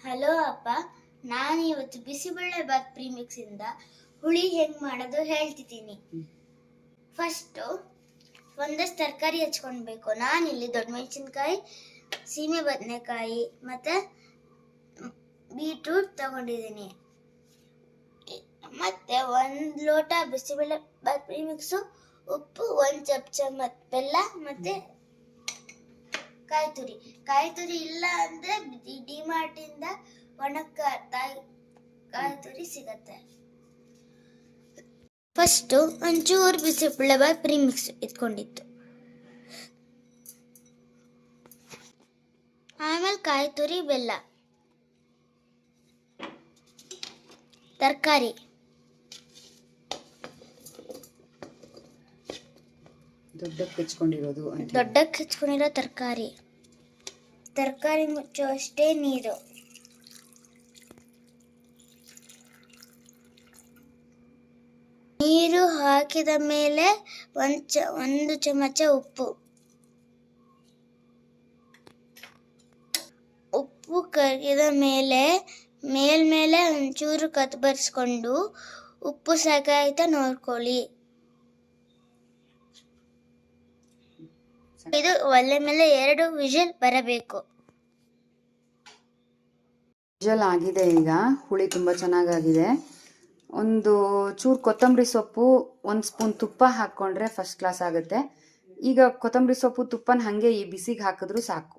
Hello ಅಪ್ಪ, ನಾನು ಇವತ್ತು ಬಿಸಿಬೇಳೆ ಬಾತ್ ಪ್ರೀಮಿಕ್ಸ್ ಇಂದ ಹುಳಿ ಹೆಂಗ್ ಮಾಡೋದು ಹೇಳ್ತಿದ್ದೀನಿ. ಫಸ್ಟ್ ಒಂದಷ್ಟು ತರಕಾರಿ ಹಚ್ಕೊಳ್ಬೇಕು. ನಾನಿಲ್ಲಿ ದೊಡ್ಡ ಮೆಣಸಿನ್ಕಾಯಿ, ಸೀಮೆ ಬದನೆಕಾಯಿ ಮತ್ತೆ ಬೀಟ್ರೂಟ್ ತಗೊಂಡಿದ್ದೀನಿ. ಮತ್ತೆ 1 ಲೋಟ ಬಿಸಿಬೇಳೆ ಬಾತ್ ಪ್ರೀಮಿಕ್ಸು, ಉಪ್ಪು, 1 ಚಮಚ ಬೆಲ್ಲ ಮತ್ತೆ ಕಾಯಿ ತುರಿ ಇಲ್ಲ ಅಂದ್ರೆ ಡಿಮಾರ್ಟ್ ಇಂದ ಒಣಕ ಕಾಯಿ ತುರಿ ಸಿಗತ್ತೆ. ಫಸ್ಟ್ ಒಂಚೂರು ಬಿಸಿಬೇಳೆ ಬಾತ್ ಪ್ರೀಮಿಕ್ಸ್ ಇಟ್ಕೊಂಡಿತ್ತು, ಆಮೇಲೆ ಕಾಯಿ ತುರಿ, ಬೆಲ್ಲ, ತರಕಾರಿ, ದೊಡ್ಡಕ್ಕೆ ಹೆಚ್ಕೊಂಡಿರೋ ತರಕಾರಿ ಮುಚ್ಚೋ ಅಷ್ಟೇ ನೀರು ಹಾಕಿದ ಮೇಲೆ 1 ಚಮಚ ಉಪ್ಪು ಕರಗಿದ ಮೇಲೆ ಮೇಲ್ಮೇಲೆ ಒಂಚೂರು ಕತ್ತರಿಸ್ಕೊಂಡು ಉಪ್ಪು ಸಾಕಾಯ್ತಾ ನೋಡ್ಕೊಳ್ಳಿ. ಇದು ಒಲೆ ಮೇಲೆ 2 ವಿಷಲ್ ಬರಬೇಕು. ವಿಷಲ್ ಆಗಿದೆ. ಈಗ ಹುಳಿ ತುಂಬ ಚೆನ್ನಾಗಾಗಿದೆ. ಒಂದು ಚೂರು ಕೊತ್ತಂಬರಿ ಸೊಪ್ಪು, 1 ಸ್ಪೂನ್ ತುಪ್ಪ ಹಾಕ್ಕೊಂಡ್ರೆ ಫಸ್ಟ್ ಕ್ಲಾಸ್ ಆಗುತ್ತೆ. ಈಗ ಕೊತ್ತಂಬರಿ ಸೊಪ್ಪು ತುಪ್ಪನ ಹಾಗೆ ಈ ಬಿಸಿಗೆ ಹಾಕಿದ್ರೂ ಸಾಕು.